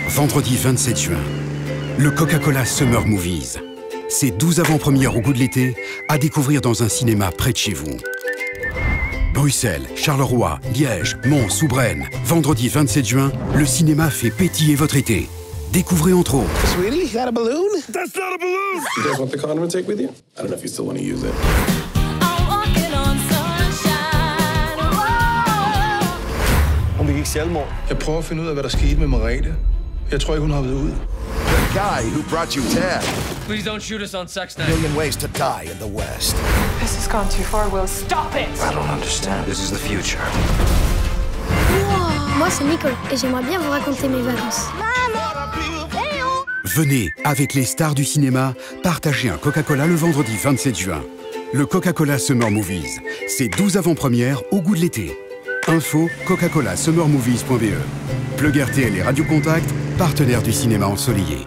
Vendredi 27 juin, le Coca-Cola Summer Movies. C'est 12 avant-premières au goût de l'été à découvrir dans un cinéma près de chez vous. Bruxelles, Charleroi, Liège, Mons ou Brenne. Vendredi 27 juin, le cinéma fait pétiller votre été. Découvrez entre autres. Sweetie, you got a balloon? That's not a balloon! You guys want the condom to take with you? I don't know if you still want to use it. Hun begik selvmord. Jeg prøver at finde ud af, hvad der skete med Merete. Jeg tror ikke, hun har været ud. The guy who brought you Ted. Please don't shoot us on sex night. Million ways to die in the West. This has gone too far, Will. Stop it! I don't understand. This is the future. Moi, c'est Nicole et j'aimerais bien vous raconter mes vacances. Venez, avec les stars du cinéma, partager un Coca-Cola le vendredi 27 juin. Le Coca-Cola Summer Movies. C'est 12 avant-premières au goût de l'été. Info coca-cola-summermovies.be. Plug RTL et Radio Contact, partenaires du cinéma ensoleillé.